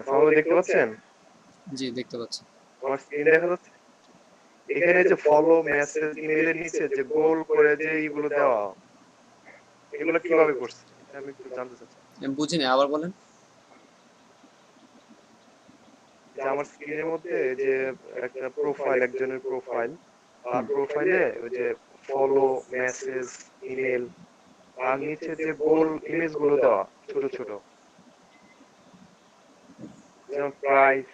সামনে দেখতে পাচ্ছেন? জি দেখতে পাচ্ছি। আমার স্ক্রিন দেখা যাচ্ছে? এখানে যে ফলো, মেসেজ, ইমেইলের নিচে যে গোল করে যে এইগুলো দেওয়া, এগুলো কিভাবে করছে? এটা আমি একটু জানতে চাচ্ছি। আমি বুঝিনি, আবার বলেন। যে আমার স্ক্রিনের মধ্যে যে একটা প্রোফাইল, একজনের প্রোফাইল, তার প্রোফাইলে ওই যে ফলো, মেসেজ, ইমেল, তার নিচে যে গোল ইমেজ গুলো দেওয়া ছোট ছোট, যেমন প্রাইস,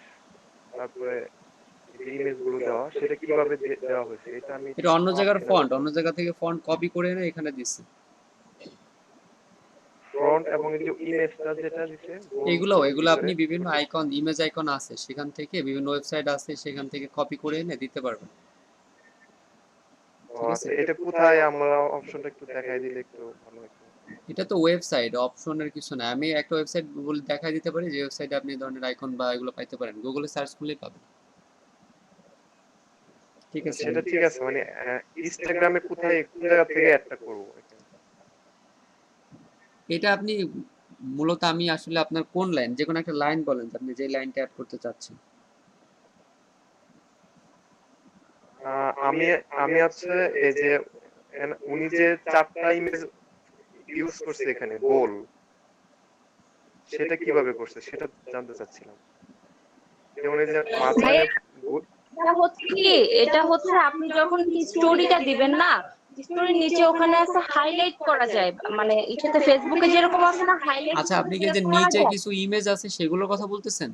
তারপরে যে ইমেজ গুলো দেওয়া, সেটা কিভাবে দেওয়া হয়েছে এটা আমি এটা ঠিক অন্য জায়গার পাচ্ছি না ফন্ট, বুঝতে। অন্য জায়গা থেকে ফন্ট কপি করে এনে এখানে দিচ্ছে। ফ্রন্ট এবং এই যে ইমেজটা যেটা দিছে গোল এগুলো এগুলো ভিতরে আপনি বিভিন্ন ছোট, আইকন, ইমেজ আইকন আছে সেখান থেকে, বিভিন্ন ওয়েবসাইট আছে সেখান থেকে কপি করে এনে দিতে পারবেন। ও ঠিক আছে, আচ্ছা, এটা কোথায় আমরা অপশনটা একটু দেখাই দিলে একটু ভালো হতো। এটা তো ওয়েবসাইট, অপশনের কিছু না। আমি একটা ওয়েবসাইট বলে দেখাই দিতে পারি যে ওয়েবসাইটে আপনি এই ধরনের আইকন বা এগুলো পাইতে পারেন, গুগলে সার্চ করলেই পাবেন। ঠিক আছে, সেটা ঠিক আছে, মানে ইনস্টাগ্রামে কোথায় কোন জায়গা থেকে অ্যাডটা করব এখানে? এটা আপনি মূলত, আমি আসলে আপনার কোন লাইন, যে কোনো একটা লাইন বলেন যে আপনি যে লাইনটা অ্যাড করতে চাচ্ছেন। আমি আমি আছে এই যে উনি যে চারটা ইমেজ ইউজ করছে এখানে গোল, সেটা কিভাবে করছে সেটা জানতে চাচ্ছিলাম। যেমন এই যে মাঝখানে ভাইয়া, এটা হচ্ছে কি, এটা হচ্ছে আপনি যখন স্টোরিটা দিবেন না, স্টোরির নিচে ওখানে আছে হাইলাইট করা যায়, মানে এটাতে ফেসবুকে যেরকম আছে না হাইলাইট আচ্ছা, আপনি কি যে করা নিচে যায়। কিছু ইমেজ আছে সেগুলোর কথা বলতেছেন?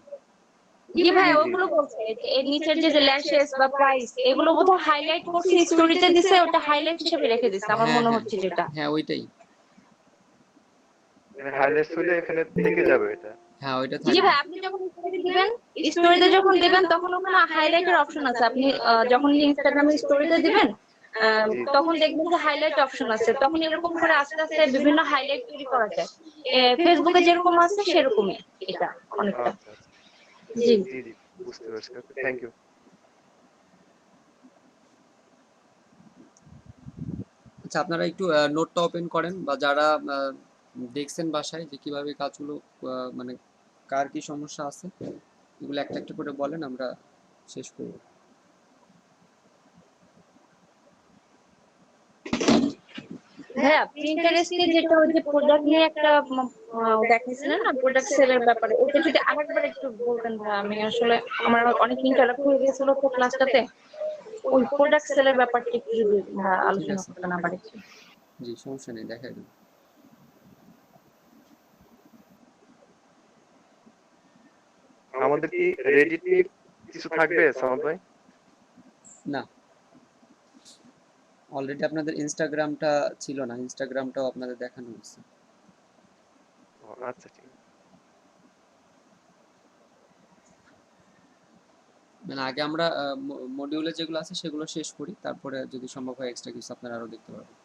জি ভাই, জি জি ওগুলো জি। বলছে যে এর নিচের যে ল্যাশেস বা প্রাইস, এগুলো বোধহয় হাইলাইট করছে, স্টোরিতে দিছে, ওটা হাইলাইট হিসেবে রেখে দিছে আমার হ্যাঁ মনে হ্যাঁ হচ্ছে যেটা। হ্যাঁ, ওইটাই। মানে হাইলাইটস হলে এখানে থেকে যাবে এটা। হ্যাঁ, ওইটা জি থাকবে। ভাই, আপনি যখন স্টোরি দিবেন, স্টোরিতে যখন দিবেন তখন ওখানে হাইলাইটের অপশন আছে। আপনি যখন ইনস্টাগ্রামে স্টোরিতে দিবেন, জি জি। তখন দেখবেন যে হাইলাইট অপশন আছে, তখন এরকম করে আস্তে আস্তে বিভিন্ন হাইলাইট তৈরি করা যায়। ফেসবুকে যেরকম আছে সেরকমই এটা অনেকটা। আচ্ছা আচ্ছা। জি জি জি, বুঝতে পারছি। ওকে, থ্যাংক ইউ। আচ্ছা, আপনারা একটু নোটটা ওপেন করেন, বা যারা দেখছেন বাসায় যে কিভাবে কাজগুলো, মানে কার কি সমস্যা আছে, এগুলো একটা একটা করে বলেন, আমরা শেষ করব। ভাইয়া, প্রিন্টারেস্টে যেটা ওই যে প্রোডাক্ট নিয়ে একটা দেখাইছিলেন না, প্রোডাক্ট সেলের ব্যাপারে, ওটা যদি আরেকবার একটু বলতেন ভাইয়া। আমি আসলে আমার অনেক ইন্টারাপ্ট হয়ে গেছিল তো ক্লাসটাতে। ওই প্রোডাক্ট সেলের ব্যাপারটা একটু যদি ঠিক আলোচনা আছে, করতেন আবার একটু। জি সমস্যা নেই, দেখাই দেন। আমাদের কি রেডিট নিয়ে কিছু থাকবে সামাদ ভাই? না, অলরেডি আপনাদের ইনস্টাগ্রামটা ছিল না, ইনস্টাগ্রামটাও আপনাদের দেখানো হয়েছে। ও আচ্ছা, ঠিক আছে। মানে আগে আমরা মডিউলে যেগুলো আছে সেগুলো শেষ করি, তারপরে যদি সম্ভব হয় এক্সট্রা কিছু আপনারা আরো দেখতে পারবেন।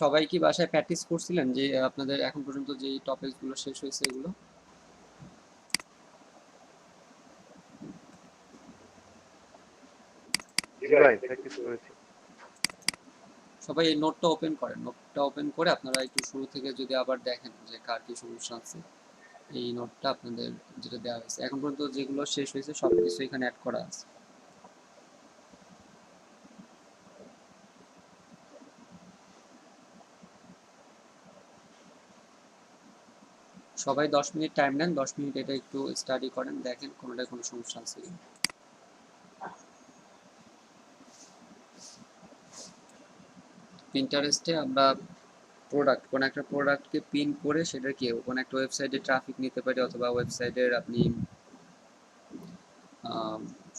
সবাই কি বাসায় প্র্যাকটিস করছিলেন যে আপনাদের এখন পর্যন্ত যে টপিকগুলো শেষ হয়েছে এগুলো? জি ভাই, প্র্যাকটিস করেছি। সবাই এই নোটটা ওপেন করেন, নোটটা ওপেন করে আপনারা একটু শুরু থেকে যদি আবার দেখেন যে কার কি সমস্যা আছে। এই নোটটা আপনাদের যেটা দেওয়া হয়েছে এখন পর্যন্ত, যেগুলো শেষ হয়েছে সবকিছু এখানে অ্যাড করা আছে। সবাই 10 মিনিট টাইম নেন, 10 মিনিট এটা একটু স্টাডি করেন, দেখেন কোনোটায় কোনো সমস্যা আছে কিনা। পিন্টারেস্টে আমরা প্রোডাক্ট, কোন একটা প্রোডাক্টকে পিন করে সেটাকে কোন একটা ওয়েবসাইটে ট্রাফিক নিতে পারি, অথবা ওয়েবসাইটের আপনি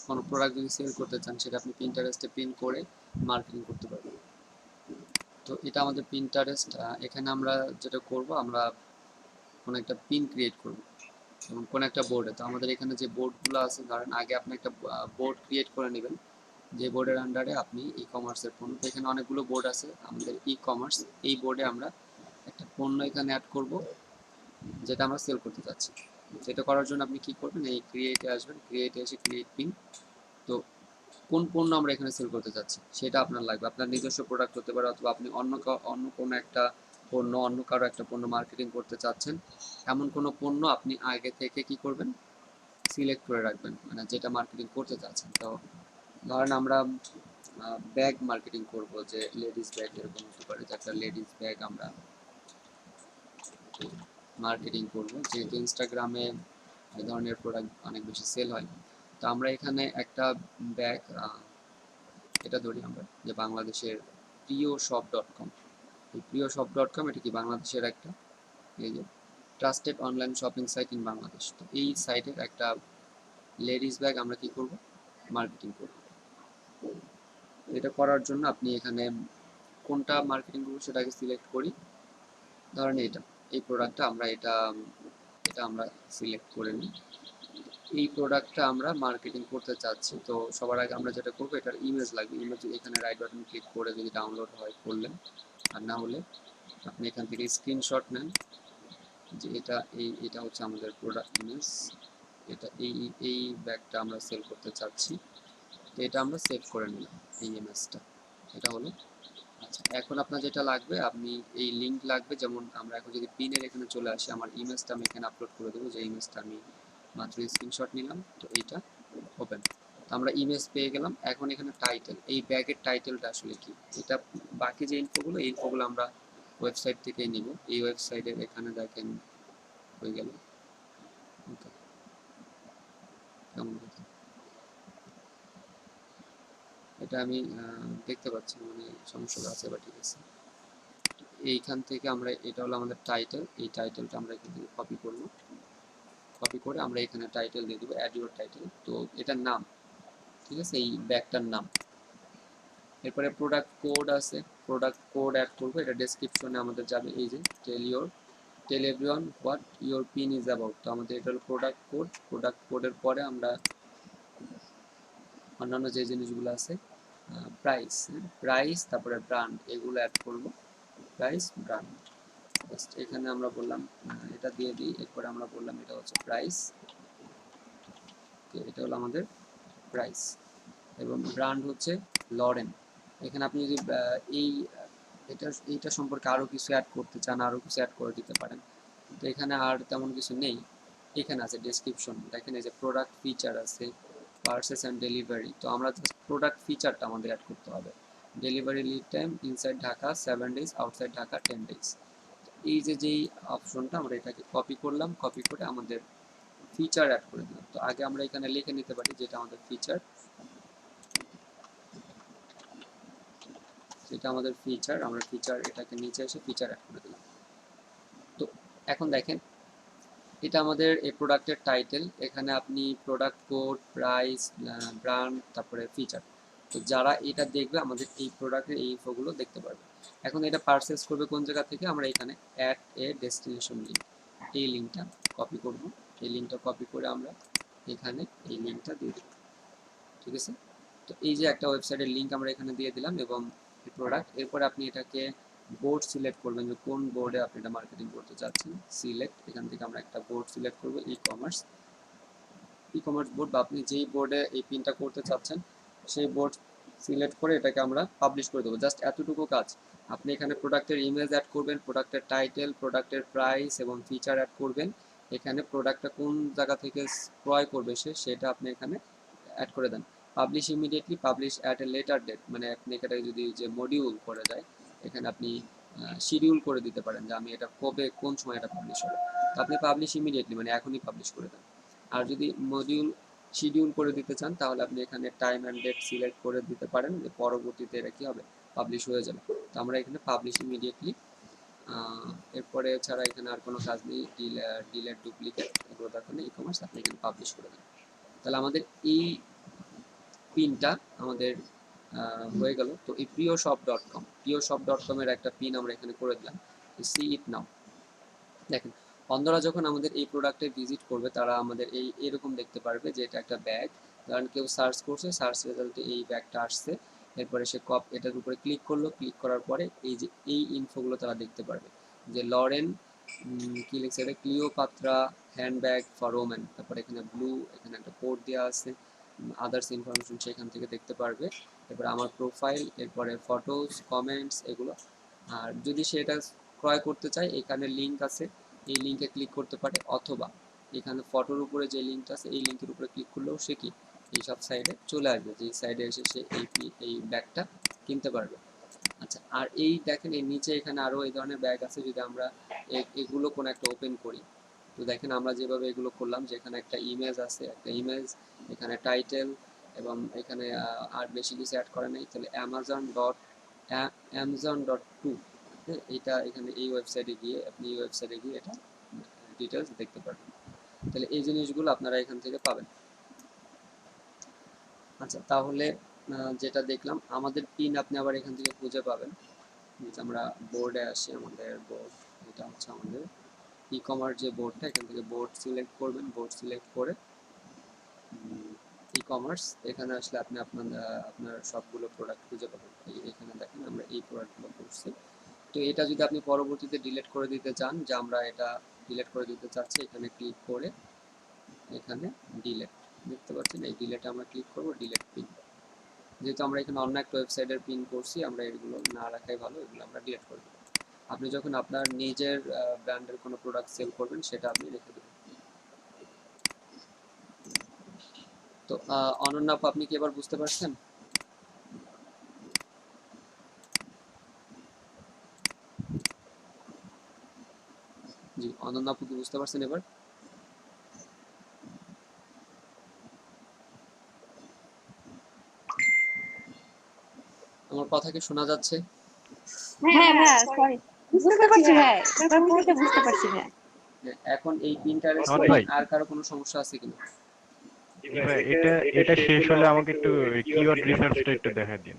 কোনো প্রোডাক্ট যদি সেল করতে চান সেটা আপনি পিন্টারেস্টে পিন করে মার্কেটিং করতে পারবেন। তো এটা আমাদের পিন্টারেস্ট। এখানে আমরা যেটা করব, আমরা কোনো একটা পিন ক্রিয়েট করব, যেমন কোনো একটা বোর্ডে। তো আমাদের এখানে যে বোর্ডগুলো আছে, ধরেন আগে আপনি একটা বোর্ড ক্রিয়েট করে নেবেন, যে বোর্ডের আন্ডারে আপনি ই কমার্সের পণ্য, তো এখানে অনেকগুলো বোর্ড আছে আমাদের ই কমার্স, এই বোর্ডে আমরা একটা পণ্য এখানে অ্যাড করব যেটা আমরা সেল করতে চাচ্ছি। সেটা করার জন্য আপনি কি করবেন, এই ক্রিয়েটে আসবেন, ক্রিয়েটে এসে ক্রিয়েট পিন। তো কোন পণ্য আমরা এখানে সেল করতে চাচ্ছি সেটা আপনার লাগবে, আপনার নিজস্ব প্রোডাক্ট হতে পারে, অথবা আপনি অন্য কোনো একটা পণ্য, অন্য কারো একটা পণ্য মার্কেটিং করতে চাচ্ছেন, এমন কোনো পণ্য আপনি আগে থেকে কি করবেন, সিলেক্ট করে রাখবেন, মানে যেটা মার্কেটিং করতে চাচ্ছেন। তো ধরেন আমরা ব্যাগ মার্কেটিং করব, যে লেডিস ব্যাগ এরকম হতে পারে, যে একটা লেডিস ব্যাগ আমরা মার্কেটিং করব, যেহেতু ইনস্টাগ্রামে এই ধরনের প্রোডাক্ট অনেক বেশি সেল হয়। তো আমরা এখানে একটা ব্যাগ, এটা ধরি আমরা যে বাংলাদেশের প্রিয় শপ ডট কম, এই প্রিয় শপ ডট কম এটা কি বাংলাদেশের একটা এই যে trusted online shopping site in Bangladesh. তো এই সাইটের একটা লেডিস ব্যাগ আমরা কি করব, মার্কেটিং করব। এটা করার জন্য আপনি এখানে কোনটা মার্কেটিং করবো সেটাকে সিলেক্ট করি, ধরেন এটা, এই প্রোডাক্টটা আমরা এটা এটা আমরা সিলেক্ট করে নিই, এই প্রোডাক্টটা আমরা মার্কেটিং করতে চাচ্ছি। তো সবার আগে আমরা যেটা করবো, এটার ইমেজ লাগবে, ইমেজ এখানে রাইট বাটন ক্লিক করে যদি ডাউনলোড হয় করলেন, আর না হলে আপনি এখান থেকে স্ক্রিনশট নেন, যে এটা হচ্ছে আমাদের প্রোডাক্ট ইমেজ, এটা এই ব্যাগটা আমরা সেল করতে চাচ্ছি। তো এটা আমরা সেভ করে নিলাম এই ইমেজটা, এটা হলো। আচ্ছা, এখন আপনার যেটা লাগবে, আপনি এই লিঙ্ক লাগবে, যেমন আমরা এখন যদি পিনের এখানে চলে আসি, আমার ইমেজটা আমি এখানে আপলোড করে দেবো, যে ইমেজটা আমি মাত্র স্ক্রিনশট নিলাম, তো এইটা ওপেন। তো আমরা ইমেজ পেয়ে গেলাম। এখন এখানে টাইটেল, এই ব্যাগের টাইটেলটা আসলে কি, এটা বাকি যে ইনফোগুলো, এই ইনফোগুলো আমরা ওয়েবসাইট থেকেই নিব। এই ওয়েবসাইটের এখানে দেখেন হয়ে গেল, ওকে, কেমন কথা, এটা আমি দেখতে পাচ্ছি, মানে সমস্যা আছে, বা ঠিক আছে। এইখান থেকে আমরা, এটা হলো আমাদের টাইটেল, এই টাইটেলটা আমরা এখান থেকে কপি করব, কপি করে আমরা এখানে টাইটেল দিয়ে দেবো, অ্যাড ইউর টাইটেল। তো এটার নাম, ঠিক আছে, এই ব্যাগটার নাম। এরপরে প্রোডাক্ট কোড আছে, প্রোডাক্ট কোড অ্যাড করবো, এটা ডেসক্রিপশনে আমাদের যাবে, এই যে tell everyone what your pin is about. তো আমাদের এটা হলো প্রোডাক্ট কোড, প্রোডাক্ট কোডের পরে আমরা অন্যান্য যে জিনিসগুলো আছে, প্রাইস, প্রাইস, তারপরে ব্র্যান্ড, এগুলো অ্যাড করব, প্রাইস, ব্র্যান্ড। জাস্ট এখানে আমরা বললাম এটা দিয়ে দিই, এরপরে আমরা বললাম এটা হচ্ছে প্রাইস, এটা হলো আমাদের প্রাইস, এবং ব্র্যান্ড হচ্ছে লরেন। এখানে আপনি যদি এই এইটা সম্পর্কে আরও কিছু অ্যাড করতে চান, আরও কিছু অ্যাড করে দিতে পারেন। তো এখানে আর তেমন কিছু নেই, এখানে আছে ডেসক্রিপশন, দেখেন এই যে প্রোডাক্ট ফিচার আছে, পার্সেস অ্যান্ড ডেলিভারি। তো আমরা জাস্ট প্রোডাক্ট ফিচারটা আমাদের অ্যাড করতে হবে, delivery lead time inside Dhaka 7 days, outside Dhaka 10 days। এই যে যেই অপশনটা, আমরা এটাকে কপি করলাম, কপি করে আমাদের ফিচার অ্যাড করে দিলাম। তো আগে আমরা এখানে লিখে নিতে পারি যেটা আমাদের ফিচার, যেটা আমাদের ফিচার, আমরা ফিচার এটাকে নিচে এসে ফিচার অ্যাড করে দিলাম। তো এখন দেখেন এটা আমাদের এই প্রোডাক্টের টাইটেল, এখানে আপনি প্রোডাক্ট কোড, প্রাইস, ব্র্যান্ড, তারপরে ফিচার। তো যারা এটা দেখবে আমাদের এই প্রোডাক্টের এই ইনফোগুলো দেখতে পারবে। এখন এটা পারচেস করবে কোন জায়গা থেকে, আমরা এখানে অ্যাড এ ডেস্টিনেশন লিঙ্ক, এই লিঙ্কটা কপি করব, এই লিঙ্কটা কপি করে আমরা এখানে এই লিঙ্কটা দিয়ে দেব, ঠিক আছে। তো এই যে একটা ওয়েবসাইটের লিঙ্ক আমরা এখানে দিয়ে দিলাম, এবং এই প্রোডাক্ট। এরপরে আপনি এটাকে বোর্ড সিলেক্ট করবেন, যে কোন বোর্ডে আপনি এটা মার্কেটিং করতে চাচ্ছেন, সিলেক্ট, এখান থেকে আমরা একটা বোর্ড সিলেক্ট করব, ই কমার্স বোর্ড, বা আপনি যেই বোর্ডে এই পিনটা করতে চাচ্ছেন সেই বোর্ড সিলেক্ট করে এটাকে আমরা পাবলিশ করে দেবো। জাস্ট এতটুকু কাজ। আপনি এখানে প্রোডাক্টের ইমেজ অ্যাড করবেন, প্রোডাক্টের টাইটেল, প্রোডাক্টের প্রাইস এবং ফিচার অ্যাড করবেন। এখানে প্রোডাক্টটা কোন জায়গা থেকে ক্রয় করবে সেটা আপনি এখানে অ্যাড করে দেন। Publish immediately, publish at a later date, মানে আপনি এখানে যদি যে মডিউল করে যায়, এখানে আপনি শিডিউল করে দিতে পারেন যে আমি এটা কবে, কোন সময় এটা পাবলিশ হবে। তো আপনি পাবলিশ ইমিডিয়েটলি মানে এখনই পাবলিশ করে দেন। আর যদি মডিউল শিডিউল করে দিতে চান, তাহলে আপনি এখানে টাইম অ্যান্ড ডেট সিলেক্ট করে দিতে পারেন, যে পরবর্তীতে এটা কি হবে, পাবলিশ হয়ে যাবে। তো আমরা এখানে পাবলিশ ইমিডিয়েটলি, এরপরে ছাড়া এখানে আর কোনো কাজ নেই, ডিলেট, ডুপ্লিকেট, এগুলো দরকার নেই, ই কমার্স আপনি এখানে পাবলিশ করে দেন। তাহলে আমাদের এই পিনটা আমাদের হয়ে গেল। তো এই প্রিয় শপ ডট কম, প্রিয় শপ ডট কমের একটা পিন আমরা এখানে করে দিলাম, সি ইট নাও। দেখেন অন্যরা যখন আমাদের এই প্রোডাক্টে ভিজিট করবে, তারা আমাদের এরকম দেখতে পারবে যে এটা একটা ব্যাগ, ধরেন কেউ সার্চ করছে, সার্চ রেজাল্টে এই ব্যাগটা আসছে, এরপরে সে এটার উপরে ক্লিক করলো, ক্লিক করার পরে এই যে এই ইনফোগুলো তারা দেখতে পারবে যে লরেন কি লিখছে এটা, ক্লিওপাত্রা হ্যান্ডব্যাগ ফর ওমেন, তারপরে এখানে ব্লু, এখানে একটা কোড দেওয়া আছে, আদার্স ইনফরমেশন সেখান থেকে দেখতে পারবে। এরপরে আমার প্রোফাইল, এরপরে ফটোস, কমেন্টস এগুলো। আর যদি সে এটা ক্রয় করতে চায়, এখানে লিঙ্ক আছে, এই লিঙ্কে ক্লিক করতে পারে, অথবা এখানে ফটোর উপরে যে লিঙ্কটা আছে এই লিঙ্কের উপরে ক্লিক করলেও সে কি এই সব সাইডে চলে আসবে, যে সাইডে এসে সে এই ব্যাগটা কিনতে পারবে। আচ্ছা, আর এই দেখেন এর নিচে এখানে আরো এই ধরনের ব্যাগ আছে, যদি আমরা এগুলো কোন একটা ওপেন করি, তো দেখেন আমরা যেভাবে এগুলো করলাম, যেখানে একটা ইমেজ আছে, একটা ইমেজ, এখানে টাইটেল, এবং এখানে আর বেশি কিছু অ্যাড করে নাই, তাহলে amazon.টু, এটা এখানে এই ওয়েবসাইটে গিয়ে আপনি এই ওয়েবসাইটে গিয়ে এটা ডিটেলস দেখতে পারবেন। তাহলে এই জিনিসগুলো আপনারা এখান থেকে পাবেন। আচ্ছা, তাহলে যেটা দেখলাম আমাদের পিন আপনি আবার এখান থেকে খুঁজে পাবেন। আমরা বোর্ডে আসি, আমাদের বোর্ড এটা হচ্ছে আমাদের ই কমার্স যে বোর্ডটা, এখান থেকে বোর্ড সিলেক্ট করবেন, বোর্ড সিলেক্ট করে ই কমার্স এখানে আসলে আপনি আপনার সবগুলো প্রোডাক্ট খুঁজে পাবেন। এখানে দেখেন আমরা এই প্রোডাক্টগুলো করছি। তো এটা যদি আপনি পরবর্তীতে ডিলিট করে দিতে চান, যে আমরা এটা ডিলিট করে দিতে চাচ্ছি, এখানে ক্লিক করে এখানে ডিলিট দেখতে পাচ্ছেন, এই ডিলিটে আমরা ক্লিক করব, ডিলিট পিন। যেহেতু আমরা এখানে অন্য একটা ওয়েবসাইটের পিন করছি, আমরা এগুলো না রাখাই ভালো, এগুলো আমরা ডিলিট করে দেব। আপনি যখন আপনার নিজের ব্র্যান্ডের কোনো প্রোডাক্ট সেল করবেন সেটা আপনি রেখে দেবেন। তো অনন্যা আপু, আপনি কি এবার বুঝতে পারছেন? জি, অনন্যা আপু কি বুঝতে পারছেন এবার? আমার কথা কি শোনা যাচ্ছে? হ্যাঁ ভাইয়া, সরি, বুঝতে পারছি ভাই, এবার পুরোটা বুঝতে পারছি ভাই। এখন এই পিনটারেস্ট আমার নিয়ে ভাই আর কারো কোনো সমস্যা আছে কিনা? ভাই এটা এটা শেষ হলে আমাকে একটু কিওয়ার্ড রিসার্চটা একটু দেখা দিন।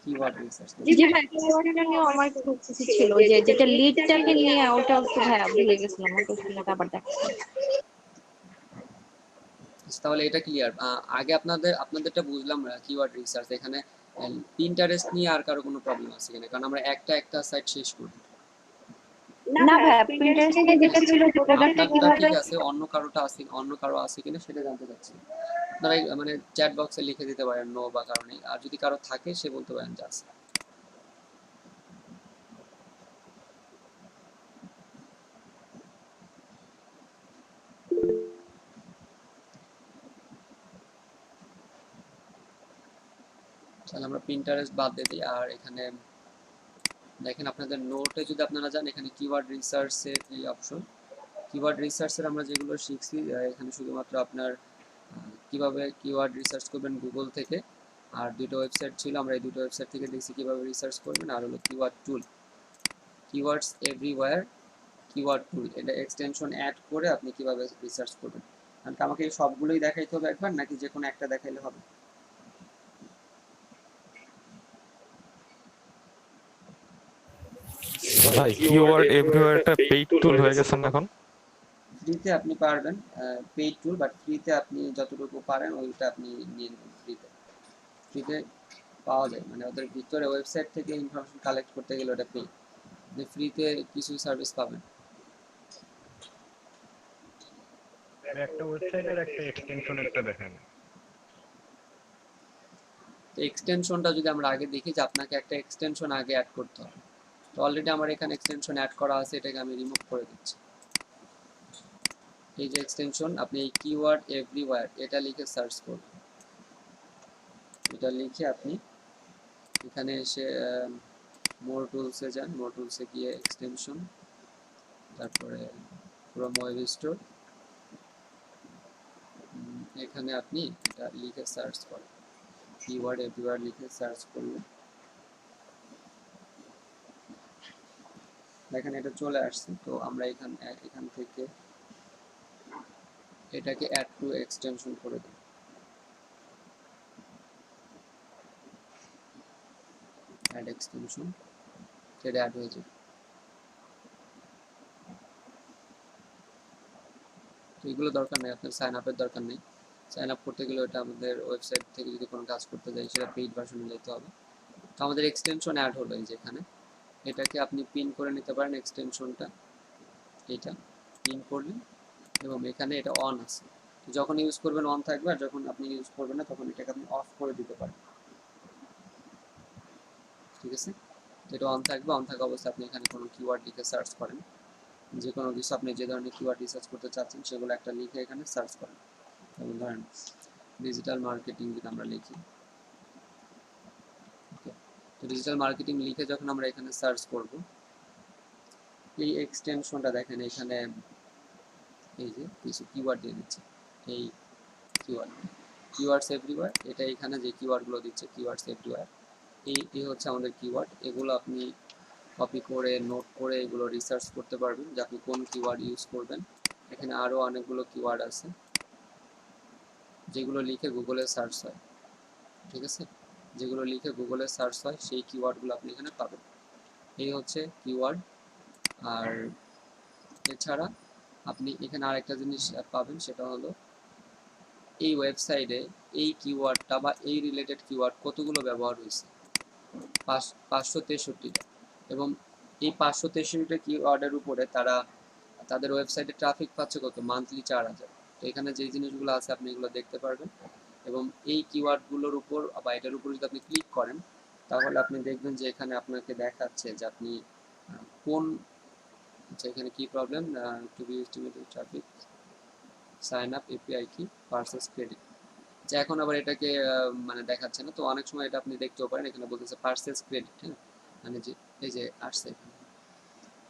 Keyword research? জি ভাই, কিওয়ার্ডটা নিয়ে আমার একটু কিছু ছিল, যে যেটা লিডটাকে নিয়ে ওটা একটু ভাইয়া ভুলে গেছিলাম, ওটা শুনে আবার দেখা। তাহলে এটা ক্লিয়ার। আগে আপনাদেরটা বুঝলাম কিওয়ার্ড রিসার্চ, এখানে পিন্টারেস্ট নিয়ে আর কারো কোনো প্রবলেম আছে কিনা, কারণ আমরা একটা সাইট শেষ করব। না ভাইয়া, প্রিন্টারেস্টে যেটা ছিল যে প্রোডাক্টটা আপনারটা কিভাবে, ঠিক আছে, অন্য কারো আছে কিনা সেটা জানতে চাচ্ছি। আপনারা মানে চ্যাট বক্সে লিখে দিতে পারেন নো বা কারণে, আর যদি কারো থাকে সে বলতে পারেন যে আছে। তাহলে আমরা প্রিন্টারেস্ট বাদ দিয়ে দিই। আর এখানে দেখেন আপনাদের নোটে যদি আপনারা যান, এখানে কিওয়ার্ড রিসার্চের এই অপশন, কিওয়ার্ড রিসার্চের আমরা যেগুলো শিখছি, এখানে শুধুমাত্র আপনার কিভাবে কিওয়ার্ড রিসার্চ করবেন গুগল থেকে, আর দুটো ওয়েবসাইট ছিল, আমরা এই দুটো ওয়েবসাইট থেকে দেখছি কিভাবে রিসার্চ করবেন। আর হলো কিওয়ার্ড টুল, কিওয়ার্ডস এভরিওয়্যার কিওয়ার্ড টুল, এটা এক্সটেনশন অ্যাড করে আপনি কিভাবে রিসার্চ করবেন। কারণ আমাকে এই সবগুলোই দেখাইতে হবে একবার, নাকি যে কোনো একটা দেখাইলে হবে? ভাই কিওয়ার্ড এভরিওয়্যারটা পেইড টুল হয়ে গেছে না এখন? ফ্রিতে আপনি পারবেন, পেইড টুল, বাট ফ্রিতে আপনি যতটুকু পারেন ওইটা আপনি নিয়ে নেবেন। ফ্রিতে পাওয়া যায়, মানে ওদের ভিতরে ওয়েবসাইট থেকে ইনফরমেশন কালেক্ট করতে গেলে ওটা পেইড, আপনি ফ্রিতে কিছু সার্ভিস পাবেন। একটা ওয়েবসাইটের একটা এক্সটেনশন একটা দেখেন। তো এক্সটেনশনটা যদি আমরা আগে দেখি, যে আপনাকে একটা এক্সটেনশন আগে অ্যাড করতে হবে। তো অলরেডি আমার এখানে এক্সটেনশন অ্যাড করা আছে, এটাকে আমি রিমুভ করে দিচ্ছি। এই যে এক্সটেনশন, আপনি এই কিওয়ার্ড এভরিওয়্যার এটা লিখে সার্চ করবেন। এটা লিখে আপনি এখানে এসে মোর টুলসে যান, মোর টুলসে গিয়ে এক্সটেনশন, তারপরে ক্রোম ওয়েব স্টোর, এখানে আপনি এটা লিখে সার্চ করেন, কিওয়ার্ড এভরিওয়্যার লিখে সার্চ করলে দেখেন এটা চলে আসছে। তো আমরা এখান থেকে এটাকে অ্যাড টু এক্সটেনশন করে দিই, অ্যাড এক্সটেনশন, সেটা অ্যাড হয়ে যাবে। তো এগুলো দরকার নেই, আপনার সাইন আপের দরকার নেই। সাইন আপ করতে গেলে ওটা আমাদের ওয়েবসাইট থেকে যদি কোনো কাজ করতে যাই সেটা পেইড ভার্সনে যেতে হবে। তো আমাদের এক্সটেনশন অ্যাড হলো এই যে এখানে, এটাকে আপনি পিন করে নিতে পারেন এক্সটেনশনটা, এটা পিন করলেন এবং এখানে এটা অন আছে, যখন ইউজ করবেন অন থাকবে আর যখন আপনি ইউজ করবেন না তখন এটাকে আপনি অফ করে দিতে পারেন, ঠিক আছে। এটা অন থাকবে, অন থাকা অবস্থায় আপনি এখানে কোনো কিওয়ার্ড লিখে সার্চ করেন, যে কোনো কিছু আপনি যে ধরনের কিওয়ার্ড রিসার্চ করতে চাচ্ছেন সেগুলো একটা লিখে এখানে সার্চ করেন। যেমন ধরেন ডিজিটাল মার্কেটিং যদি আমরা লিখি, ওকে, তো ডিজিটাল মার্কেটিং লিখে যখন আমরা এখানে সার্চ করব, এই এক্সটেনশনটা দেখেন এখানে এই যে কিছু কিওয়ার্ড দিয়ে দিচ্ছে, এই কিওয়ার্ডস এভরিওয়্যার, এটা এখানে যে কিওয়ার্ডগুলো দিচ্ছে কিওয়ার্ডস এভরিওয়্যার, এই হচ্ছে আমাদের কিওয়ার্ড। এগুলো আপনি কপি করে নোট করে এগুলো রিসার্চ করতে পারবেন যে আপনি কোন কিওয়ার্ড ইউজ করবেন। এখানে আরও অনেকগুলো কিওয়ার্ড আছে যেগুলো লিখে গুগলে সার্চ হয়, ঠিক আছে, যেগুলো লিখে গুগলে সার্চ হয় সেই কিওয়ার্ডগুলো আপনি এখানে পাবেন। এই হচ্ছে কিওয়ার্ড। আর এছাড়া আপনি এখানে আরেকটা জিনিস পাবেন, সেটা হলো এই ওয়েবসাইটে এই কিওয়ার্ডটা বা এই রিলেটেড কিওয়ার্ড কতগুলো ব্যবহার হয়েছে, 563টা, এবং এই 563টা কিওয়ার্ডের উপরে তারা তাদের ওয়েবসাইটে ট্রাফিক পাচ্ছে কত, মান্থলি 4000। তো এখানে যে জিনিসগুলো আছে আপনি এগুলো দেখতে পারবেন, এবং এই কিওয়ার্ডগুলোর উপর বা এটার উপর যদি আপনি ক্লিক করেন তাহলে আপনি দেখবেন যে এখানে আপনাকে দেখাচ্ছে যে আপনি কোন, আচ্ছা এখানে কি problem, to be estimated traffic, sign up API কি, পারচেজ ক্রেডিট, যে এখন আবার এটাকে মানে দেখাচ্ছে না। তো অনেক সময় এটা আপনি দেখতেও পারেন, এখানে বলতেছে পারচেজ ক্রেডিট, হ্যাঁ, মানে যে এই যে আসছে এখানে।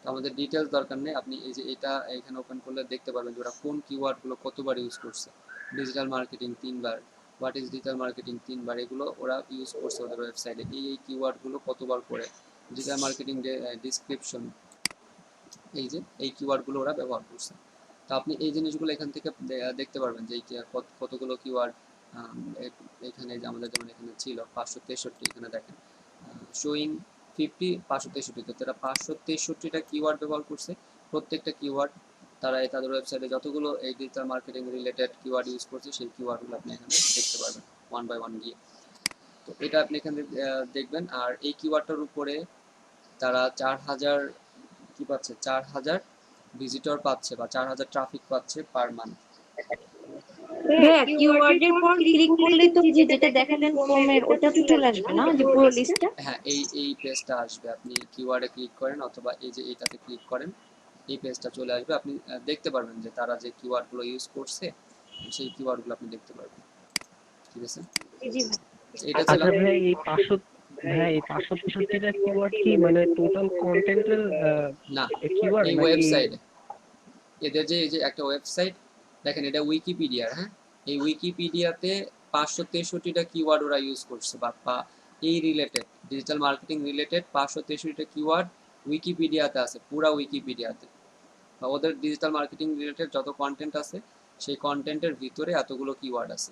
তো আমাদের ডিটেলস দরকার নেই, আপনি এই যে এটা এখানে ওপেন করলে দেখতে পারবেন যে ওরা কোন কিওয়ার্ডগুলো কতবার ইউজ করছে। ডিজিটাল মার্কেটিং 3বার, হোয়াট ইজ ডিজিটাল মার্কেটিং 3বার, এগুলো ওরা ইউজ করছে ওদের ওয়েবসাইটে, এই কিওয়ার্ডগুলো কতবার করে। ডিজিটাল মার্কেটিং ডিসক্রিপশন, এই যে এই কিওয়ার্ডগুলো ওরা ব্যবহার করছে। তো আপনি এই জিনিসগুলো এখান থেকে দেখতে পারবেন যে কতগুলো কিওয়ার্ড এখানে, যে আমাদের যেমন এখানে ছিল 563, এখানে দেখেন শোয়িং 50, 563, তো তারা 563টা কিওয়ার্ড ব্যবহার করছে। প্রত্যেকটা কিওয়ার্ড তারা তাদের ওয়েবসাইটে যতগুলো এই digital marketing related keyword use করছে সেই কিওয়ার্ডগুলো আপনি এখানে দেখতে পারবেন ওয়ান বাই ওয়ান গিয়ে। তো এটা আপনি এখানে দেখবেন। আর এই কিওয়ার্ডটার উপরে তারা 4000 কি পাচ্ছে, 4000 ভিজিটর পাচ্ছে বা 4000 ট্রাফিক পাচ্ছে পার মান্থ। হ্যাঁ, কিওয়ার্ডের পর ক্লিক করলে তো যে যেটা দেখালেন ফর্মের ওটা তো চলে আসবে না, যে পুরো লিস্টটা? হ্যাঁ, এই পেজটা আসবে, আপনি কিওয়ার্ডে ক্লিক করেন অথবা এই যে এইটাতে ক্লিক করেন, এই পেজটা চলে আসবে। আপনি দেখতে পারবেন যে তারা যে কিওয়ার্ডগুলো ইউজ করছে সেই কিওয়ার্ডগুলো আপনি দেখতে পারবেন, ঠিক আছে। জি এটা ছিল আচ্ছা ভাই, এই 563টা কিওয়ার্ড কি মানে টোটাল কন্টেন্টের না, কিওয়ার্ড এই নাকি? ওয়েবসাইটে এদের যে এই যে একটা ওয়েবসাইট দেখেন, এটা উইকিপিডিয়া, হ্যাঁ, এই উইকিপিডিয়াতে 563টা কিওয়ার্ড ওরা ইউজ করছে বা এই রিলেটেড ডিজিটাল মার্কেটিং রিলেটেড 563টা কিওয়ার্ড উইকিপিডিয়াতে আছে, পুরা উইকিপিডিয়াতে, বা ওদের ডিজিটাল মার্কেটিং রিলেটেড যত কন্টেন্ট আছে সেই কন্টেন্টের ভিতরে এতগুলো কিওয়ার্ড আছে।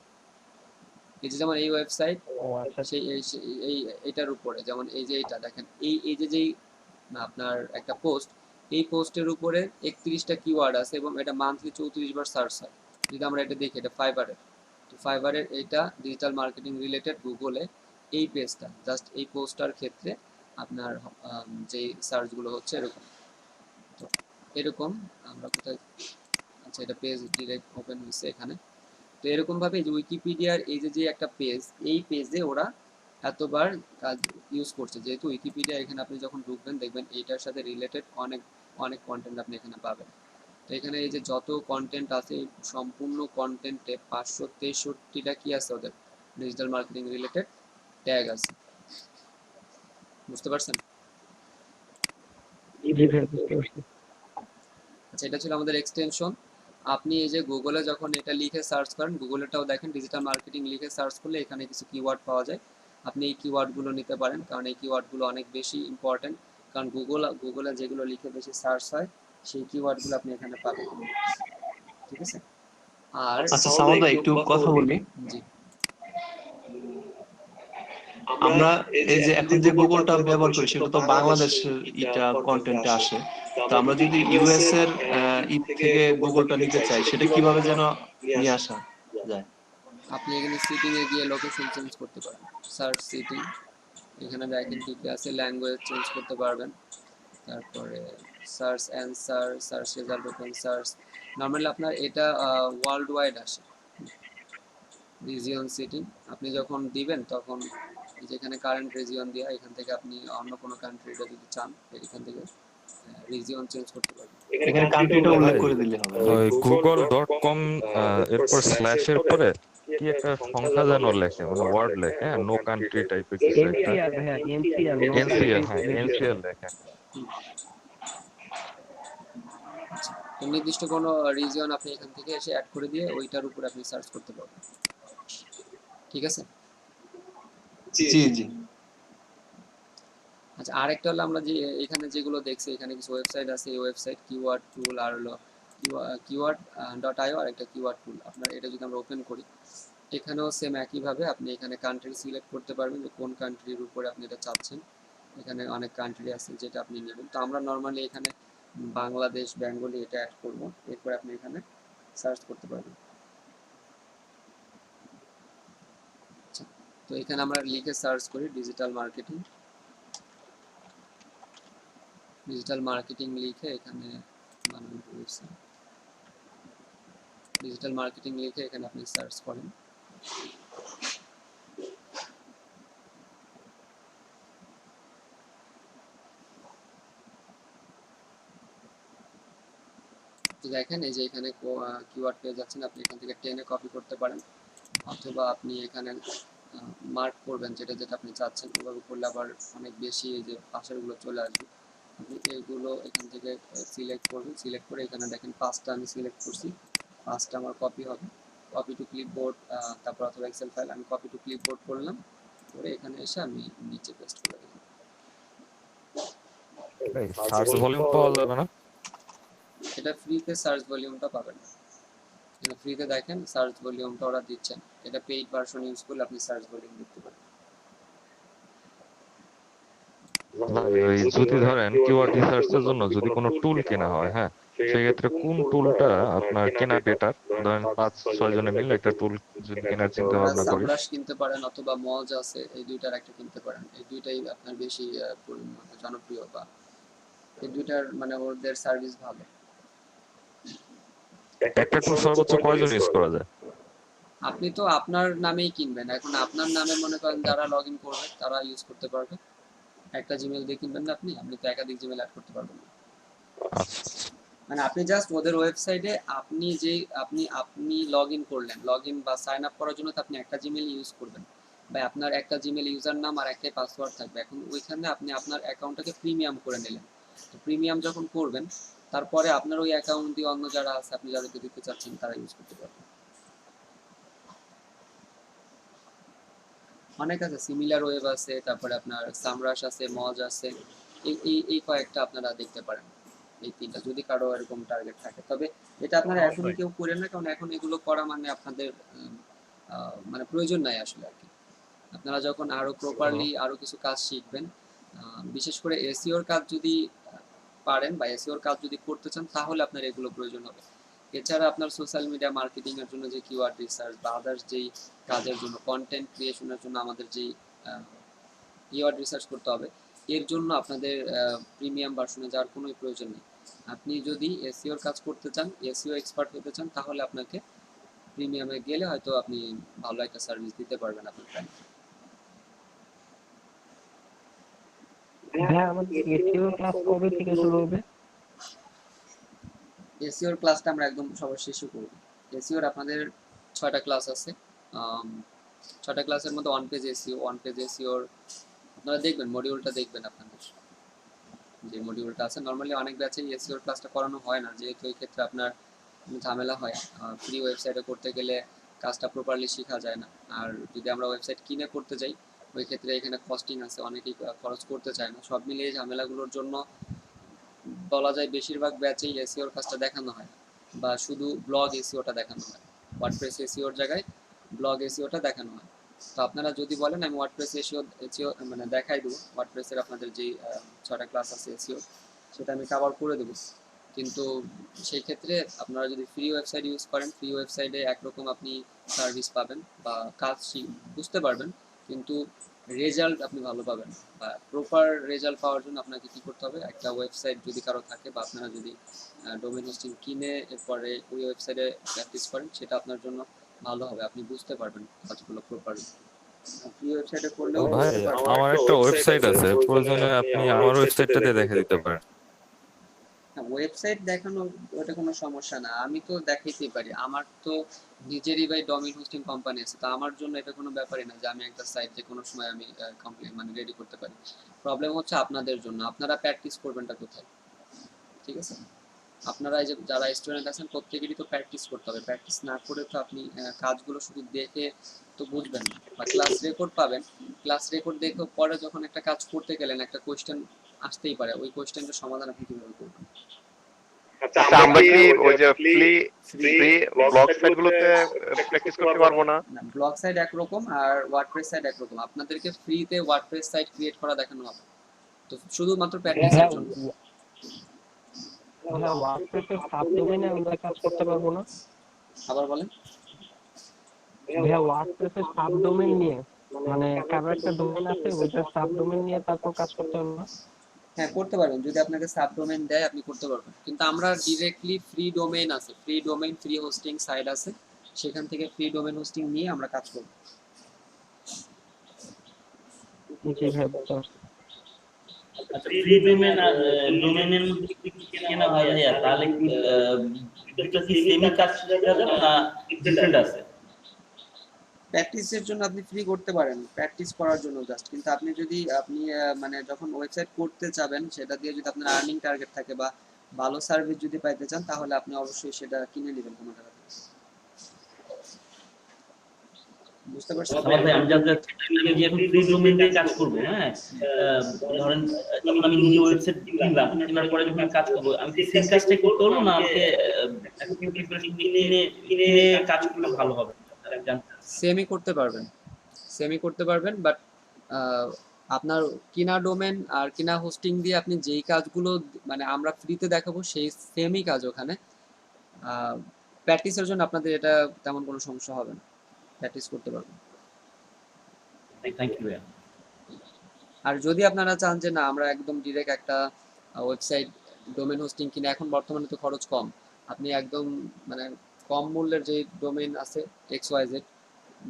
এই যে যেমন এই ওয়েবসাইট, ও আচ্ছা, সেই এই এটার উপরে যেমন এই যে এইটা দেখেন, এই যে যেই আপনার একটা পোস্ট, এই পোস্টের উপরে 31টা কিওয়ার্ড আছে এবং এটা মান্থলি 34 বার সার্চ হয়। যদি আমরা এটা দেখি, এটা ফাইবারের, তো ফাইবারের এটা ডিজিটাল মার্কেটিং রিলেটেড গুগলে এই পেজটা জাস্ট এই পোস্টার ক্ষেত্রে আপনার যে সার্চগুলো হচ্ছে এরকম। তো এরকম আমরা কোথায়, আচ্ছা এটা পেজ ডিরেক্ট ওপেন হয়েছে এখানে। তো এরকম ভাবে যে উইকিপিডিয়ার এই যে একটা পেজ, এই পেজে ওরা এতবার কাজ ইউজ করছে, যেহেতু উইকিপিডিয়া এখানে আপনি যখন ঢুকবেন দেখবেন এইটার সাথে রিলেটেড অনেক অনেক কন্টেন্ট আপনি এখানে পাবেন। তো এখানে এই যে যত কন্টেন্ট আছে সম্পূর্ণ কন্টেন্টে 563টা কি আছে ওদের ডিজিটাল মার্কেটিং রিলেটেড ট্যাগ আছে, বুঝতে পারছেন? জি ভাই বুঝতে পারছি। আচ্ছা, এটা ছিল আমাদের এক্সটেনশন। আপনি এই যে গুগলে যখন এটা লিখে সার্চ করেন, গুগলেটাও দেখেন ডিজিটাল মার্কেটিং লিখে সার্চ করলে এখানে কিছু কিওয়ার্ড পাওয়া যায়, আপনি এই কিওয়ার্ডগুলো নিতে পারেন, কারণ এই কিওয়ার্ডগুলো অনেক বেশি ইম্পর্টেন্ট, কারণ গুগলে যেগুলো লিখে বেশি সার্চ হয় সেই কিওয়ার্ডগুলো আপনি এখানে পাবেন, ঠিক আছে। আর আচ্ছা সামন্ত ভাই একটু কথা বলি। জি, আমরা এই যে এখন যে গুগলটা ব্যবহার করি সেটা তো বাংলাদেশের এটা কন্টেন্টে আসে, তো আমরা যদি ইউএস এর থেকে গুগলটা নিতে চাই সেটা কিভাবে যেন নিয়ে আসা যায়? আপনি এখানে সিটিং এ গিয়ে লোকেশন চেঞ্জ করতে পারেন, সার্চ সিটিং, এখানে দেখেন কি কি আছে, ল্যাঙ্গুয়েজ চেঞ্জ করতে পারবেন, তারপরে search answer, search result open search. Normally আপনার এটা ওয়ার্ল্ড ওয়াইড আসে। রিজিয়ন সিটিং আপনি যখন দিবেন তখন যেখানে কারেন্ট রিজিয়ন দেওয়া, এখান থেকে আপনি অন্য কোনো কান্ট্রিটা যদি চান এখান থেকে রিজিয়ন চেঞ্জ করতে পারবেন। এখানে কান্ট্রিটা উল্লেখ করে দিলে হবে। ওই google.com এরপর স্ল্যাশের পরে কি একটা সংখ্যা যেন লেখে, মানে ওয়ার্ড লেখে, হ্যাঁ, নো কান্ট্রি টাইপের কিছু একটা, এনসিআর ভাইয়া, এনসিআর এনসিএল, হ্যাঁ এনসিএল লেখে। তো নির্দিষ্ট কোনো রিজিয়ন আপনি এখান থেকে এসে অ্যাড করে দিয়ে ওইটার উপর আপনি সার্চ করতে পারবেন। ঠিক আছে? জি জি। আচ্ছা, আরেকটা হলো আমরা যে এখানে যেগুলো দেখছি, এখানে কিছু ওয়েবসাইট আছে, এই ওয়েবসাইট কিওয়ার্ড টুল আর হলো keyword.io আর একটা কিওয়ার্ড টুল। আপনার এটা যদি আমরা ওপেন করি, এখানেও সেম একইভাবে আপনি এখানে কান্ট্রি সিলেক্ট করতে পারবেন যে কোন কান্ট্রির উপরে আপনি এটা চাচ্ছেন। এখানে অনেক কান্ট্রি আছে যেটা আপনি নেবেন। তো আমরা নর্মালি এখানে বাংলাদেশ, বেঙ্গলি এটা অ্যাড করব, এরপর আপনি এখানে সার্চ করতে পারবেন। আচ্ছা, তো এখানে আমরা লিখে সার্চ করি ডিজিটাল মার্কেটিং। ডিজিটাল মার্কেটিং লিখে এখানে বানানো হয়েছে, ডিজিটাল মার্কেটিং লিখে এখানে আপনি সার্চ করেন। তো দেখেন এই যে এখানে কিওয়ার্ড পেয়ে যাচ্ছেন, আপনি এখান থেকে টেনে কপি করতে পারেন, অথবা আপনি এখানে মার্ক করবেন যেটা যেটা আপনি চাচ্ছেন। ওভাবে করলে আবার অনেক বেশি এই যে পাশেরগুলো চলে আসবে। আপনি এইগুলো এখান থেকে সিলেক্ট করবেন, সিলেক্ট করে এখানে দেখেন 5টা আমি সিলেক্ট করছি, 5টা আমার কপি হবে। কপি টু ক্লিপবোর্ড, তারপর অথবা এক্সেল ফাইল আমি কপি টু ক্লিপবোর্ড করলাম, করে এখানে এসে আমি নিচে পেস্ট করে দিলাম। সার্চ ভলিউম পাওয়া যাবে না? এটা ফ্রিতে সার্চ ভলিউমটা পাবেন না। ফ্রিতে দেখেন সার্চ ভলিউমটা ওরা দিচ্ছেন, এটা পেইড ভার্সন ইউজ করলে আপনি সার্চ ভলিউম দেখতে পারেন। ওই যদি ধরেন কিওয়ার্ড রিসার্চের জন্য যদি কোনো টুল কেনা হয়, হ্যাঁ, সেক্ষেত্রে কোন টুলটা আপনার কেনা বেটার? ধরেন 5-6 জনে মিলে একটা টুল যদি কেনার চিন্তা ভাবনা করি, সামরাশ কিনতে পারেন অথবা মজ আছে, এই দুইটার একটা কিনতে পারেন। এই দুইটাই আপনার বেশি জনপ্রিয়, বা এই দুইটার মানে ওদের সার্ভিস ভালো। একটা টুল সর্বোচ্চ কয়জন ইউজ করা যায়? আপনি তো আপনার নামেই কিনবেন, এখন আপনার নামে মনে করেন যারা লগ ইন করবে তারা ইউজ করতে পারবে। একটা জিমেল দিয়ে কিনবেন না আপনি, আপনি তো একাধিক জিমেল অ্যাড করতে পারবেন না। আচ্ছা, মানে আপনি জাস্ট ওদের ওয়েবসাইটে আপনি যে আপনি লগ ইন করলেন, লগ ইন বা সাইন আপ করার জন্য তো আপনি একটা জিমেল ইউজ করবেন, বা আপনার একটা জিমেল ইউজার নাম আর একটাই পাসওয়ার্ড থাকবে। এখন ওইখানে আপনি আপনার অ্যাকাউন্টটাকে প্রিমিয়াম করে নিলেন। তো প্রিমিয়াম যখন করবেন, তারপরে আপনার ওই অ্যাকাউন্ট দিয়ে অন্য যারা আছে, আপনি যাদেরকে দিতে চাচ্ছেন তারা ইউজ করতে পারবেন। অনেক আছে, সিমিলার ওয়েব আছে, তারপরে আপনার সামরাশ আছে, মজ আছে, এই কয়েকটা আপনারা দেখতে পারেন, এই 3টা যদি কারো এরকম টার্গেট থাকে। তবে এটা আপনারা এখনই কেউ করেন না, কারণ এখন এগুলো করা মানে আপনাদের মানে প্রয়োজন নাই আসলে আর কি। আপনারা যখন আরো প্রপারলি আরো কিছু কাজ শিখবেন, বিশেষ করে এসইওর কাজ যদি পারেন বা এসইওর কাজ যদি করতে চান, তাহলে আপনার এগুলো প্রয়োজন হবে। এছাড়া আপনার সোশ্যাল মিডিয়া মার্কেটিং এর জন্য যে কিওয়ার্ড রিসার্চ বা আদার্স যেই কাজের জন্য, কন্টেন্ট ক্রিয়েশনের জন্য আমাদের যেই কিওয়ার্ড রিসার্চ করতে হবে, এর জন্য আপনাদের প্রিমিয়াম ভার্সনে যাওয়ার কোনো প্রয়োজন নেই। আপনি যদি এসইওর কাজ করতে চান, এসইও এক্সপার্ট হতে চান, তাহলে আপনাকে প্রিমিয়ামে গেলে হয়তো আপনি ভালো একটা সার্ভিস দিতে পারবেন আপনার ক্লায়েন্টকে। হ্যাঁ, আমাদের এসইও ক্লাস কবে থেকে শুরু হবে? এসইওর ক্লাসটা আমরা একদম সবার শেষে করব। এসইওর আপনাদের 6টা ক্লাস আছে। 6টা ক্লাসের মধ্যে ওয়ান পেজ এসইওর আপনারা দেখবেন, মডিউলটা দেখবেন আপনাদের যে মডিউলটা আছে। নর্মালি অনেক ব্যাচে এসইওর ক্লাসটা করানো হয় না, যেহেতু এই ক্ষেত্রে আপনার ঝামেলা হয়। ফ্রি ওয়েবসাইটে করতে গেলে কাজটা প্রপারলি শেখা যায় না। আর যদি আমরা ওয়েবসাইট কিনে করতে যাই, ওই ক্ষেত্রে এখানে কস্টিং আছে, অনেকেই খরচ করতে চায় না। সব মিলিয়ে ঝামেলাগুলোর জন্য বলা যায় বেশিরভাগ ব্যাচেই এসইওর কাজটা দেখানো হয়, বা শুধু ব্লগ এসইওটা দেখানো হয়। ওয়ার্ডপ্রেস এসইওর জায়গায় ব্লগ এসইওটা দেখানো হয়। তো আপনারা যদি বলেন আমি ওয়ার্ডপ্রেস এসইও মানে দেখাই দেবো, ওয়ার্ডপ্রেসের আপনাদের যেই 6টা ক্লাস আছে এসইও, সেটা আমি কভার করে দেবো। কিন্তু সেই ক্ষেত্রে আপনারা যদি ফ্রি ওয়েবসাইট ইউজ করেন, ফ্রি ওয়েবসাইটে একরকম আপনি সার্ভিস পাবেন বা কাজ বুঝতে পারবেন, কিন্তু রেজাল্ট আপনি ভালো পাবেন না। বা প্রপার রেজাল্ট পাওয়ার জন্য আপনাকে কি করতে হবে, একটা ওয়েবসাইট যদি কারো থাকে বা আপনারা যদি ডোমেইন হোস্টিং কিনে এরপরে ওই ওয়েবসাইটে প্র্যাকটিস করেন, সেটা আপনার জন্য ভালো হবে, আপনি বুঝতে পারবেন কাজগুলো প্রপারলি। ফ্রি ওয়েবসাইটে করলেও ভাই বুঝতে পারবেন। আমার একটা ওয়েবসাইট আছে, প্রয়োজনে আপনি আমার ওয়েবসাইটটাতে দেখে দিতে পারেন। ওয়েবসাইট দেখানো ওটা কোনো সমস্যা না, আমি তো দেখাইতেই পারি। আমার তো নিজেরই ভাই ডোমেইন হোস্টিং কোম্পানি আছে, তো আমার জন্য এটা কোনো ব্যাপারই না যে আমি একটা সাইট যে কোনো সময় আমি কমপ্লিট মানে রেডি করতে পারি। প্রবলেম হচ্ছে আপনাদের জন্য, আপনারা প্র্যাকটিস করবেনটা কোথায়? ঠিক আছে, আপনারা এই যে যারা স্টুডেন্ট আছেন প্রত্যেকেরই তো প্র্যাকটিস করতে হবে। প্র্যাকটিস না করে তো আপনি কাজগুলো শুধু দেখে তো বুঝবেন না। বা ক্লাস রেকর্ড পাবেন, ক্লাস রেকর্ড দেখে পরে যখন একটা কাজ করতে গেলেন একটা কোয়েশ্চেন আসতেই পারে, ওই কোয়েশ্চেনটার সমাধান আপনি কিভাবে করবেন? আচ্ছা, আমরা কি ওই যে ফ্রি ব্লগ সাইট গুলোতে প্র্যাকটিস করতে পারবো না? না, ব্লগ সাইট একরকম আর ওয়ার্ডপ্রেস সাইট একরকম। আপনাদেরকে ফ্রিতে ওয়ার্ডপ্রেস সাইট ক্রিয়েট করা দেখানো হবে, তো শুধুমাত্র প্র্যাকটিসের হ্যাঁ জন্য। হ্যাঁ, ওয়ার্ডপ্রেসের সাবডোমেইনে আমরা কাজ করতে পারবো না? আবার বলেন। ভাইয়া ওয়ার্ডপ্রেসের সাবডোমেইন নিয়ে, মানে কারো একটা ডোমেইন আছে ওইটার সাবডোমেইন নিয়ে তারপর কাজ করতে পারবো না? হ্যাঁ, করতে পারবেন, যদি আপনাকে সাব ডোমেইন দেয় আপনি করতে পারবেন। কিন্তু আমরা ডিরেক্টলি ফ্রি ডোমেইন আছে, free domain free hosting site আছে, সেখান থেকে ফ্রি ডোমেইন হোস্টিং নিয়ে আমরা কাজ করব। জি ভাই, বুঝতে পারছি। আচ্ছা, ফ্রি ডোমেইনের মধ্যে কি কেনা ভাইয়া, তাহলে কি দুটো কি সেমি কাজ করা যাবে না ডিফারেন্ট আছে? প্র্যাকটিসের জন্য আপনি ফ্রি করতে পারেন, প্র্যাকটিস করার জন্য জাস্ট। কিন্তু আপনি যদি আপনি মানে যখন ওয়েবসাইট করতে যাবেন সেটা দিয়ে যদি আপনার আর্নিং টার্গেট থাকে বা ভালো সার্ভিস যদি পাইতে চান, তাহলে আপনি অবশ্যই সেটা কিনে নেবেন কোনো টাকা দিয়ে। বুঝতে পারছেন? আমার ভাই, আমি যাতে আমি এখন ফ্রি ডোমেইন দিয়ে কাজ করব, হ্যাঁ, ধরেন যখন আমি নিজে ওয়েবসাইট কিনলাম, কেনার পরে যখন আমি কাজ করব, আমি কি সেম কাজটাই করতে পারবো না আমাকে একটা প্রিপারেশন কিনে কাজ করলে ভালো হবে? সেমি করতে পারবেন, সেমি করতে পারবেন, বাট আপনার কিনা ডোমেন আর কিনা হোস্টিং দিয়ে আপনি যেই কাজগুলো মানে আমরা ফ্রিতে দেখাবো সেই সেমই কাজ ওখানে। প্র্যাকটিসের জন্য আপনাদের এটা তেমন কোনো সমস্যা হবে না, প্র্যাকটিস করতে পারবেন। থ্যাংক ইউ ভাইয়া। আর যদি আপনারা চান যে না আমরা একদম ডিরেক্ট একটা ওয়েবসাইট ডোমেন হোস্টিং কিনে, এখন বর্তমানে তো খরচ কম, আপনি একদম মানে কম মূল্যের যে ডোমেন আছে XYZ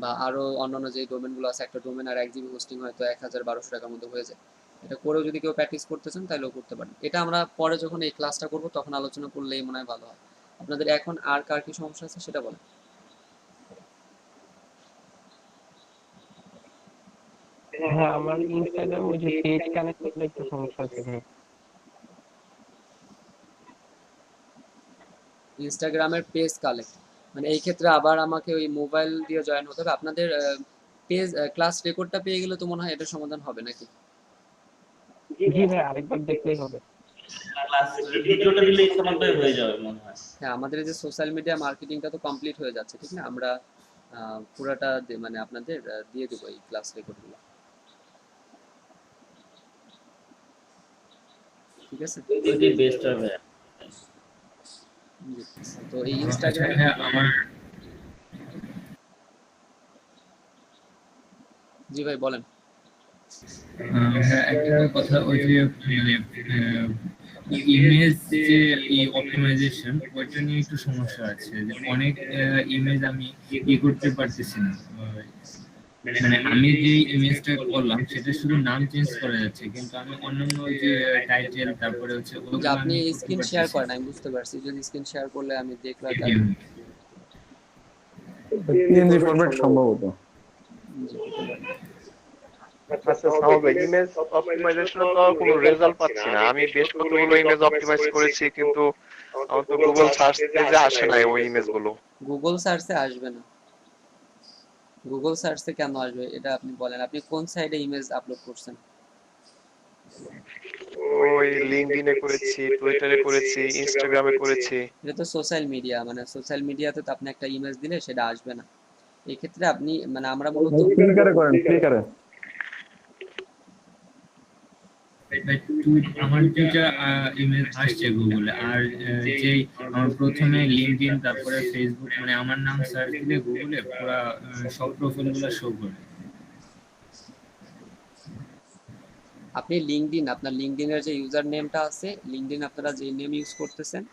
বা আরো অন্যান্য যে ডোমেনগুলো আছে, একটা ডোমেন আর 1 GB হোস্টিং হয়তো 1000-1200 টাকার মধ্যে হয়ে যায়। এটা করেও যদি কেউ প্র্যাকটিস করতে চান তাহলেও করতে পারেন। এটা আমরা পরে যখন এই ক্লাসটা করব তখন আলোচনা করলেই মনে হয় ভালো হয়। আপনাদের এখন আর কার কি সমস্যা আছে সেটা বলেন। হ্যাঁ, আমার ইনস্টাগ্রাম ওই যে পেজ কানেক্ট করতে একটু সমস্যা আছে ভাই। ইনস্টাগ্রামের পেজ কালেক্ট মানে এই ক্ষেত্রে আবার আমাকে ওই মোবাইল দিয়ে জয়েন হতে হবে। আপনাদের পেজ ক্লাস রেকর্ডটা পেয়ে গেলে তো মনে হয় এটার সমাধান হবে নাকি? জি ভাই, আরেকবার দেখলেই হবে। ক্লাস ভিডিওটা দিলে সমানটাই হয়ে যাবে মনে হয়। হ্যাঁ, আমাদের এই যে সোশ্যাল মিডিয়া মার্কেটিংটা তো কমপ্লিট হয়ে যাচ্ছে, ঠিক না? আমরা পুরাটা মানে আপনাদের দিয়ে দেবো এই ক্লাস রেকর্ডগুলো, ঠিক আছে? ওইটাই বেস্ট হবে। তো এই ইনস্টাগ্রামে জি ভাই বলেন। হ্যাঁ, একটা কথা, ওই যে ইমেজ যে অপটিমাইজেশন, ওইটা নিয়ে একটু সমস্যা আছে, যে অনেক ইমেজ আমি করতে পারতেছি না। মানে আমি যে ইমেজটা করলাম সেটা শুধু নাম চেঞ্জ করা যাচ্ছে, কিন্তু আমি অন্যান্য যে টাইটেল তারপরে হচ্ছে যে আপনি স্ক্রিন শেয়ার করেন, আমি বুঝতে পারছি, যদি স্ক্রিন শেয়ার করলে আমি দেখলাম পিএনজি ফরম্যাট সম্ভবত। আচ্ছা সামবে ইমেজ অপটিমাইজেশন তো কোনো রেজাল্ট পাচ্ছি না। আমি বেশ কতগুলো ইমেজ অপটিমাইজ করেছি, কিন্তু আমার তো গুগল সার্চ পেজে আসে না ওই ইমেজগুলো। গুগল সার্চে আসবে না। গুগল সার্চে কেন আসবে এটা আপনি বলেন। আপনি কোন সাইডে ইমেজ আপলোড করছেন? ওই লিংকডইনে করেছি, টুইটারে করেছি, ইনস্টাগ্রামে করেছি। এটা তো সোশ্যাল মিডিয়া, মানে সোশ্যাল মিডিয়াতে তো আপনি একটা ইমেজ দিলে সেটা আসবে না। এই ক্ষেত্রে আপনি মানে আমরা মূলত ফ্লিকারে করেন, ফ্লিকারে। আমার যেটা ইমেজ আসছে গুগলে, আর যে আমার প্রথমে লিঙ্কডইন তারপরে ফেসবুক, মানে আমার নাম সার্চ দিলে গুগলে পুরো সব প্রোফাইলগুলো শো করে। আপনি লিঙ্কডইন, আপনার লিঙ্কডইনের যে ইউজার নেমটা আছে, লিঙ্কডইন আপনারা যে নেম ইউজ করতেছেন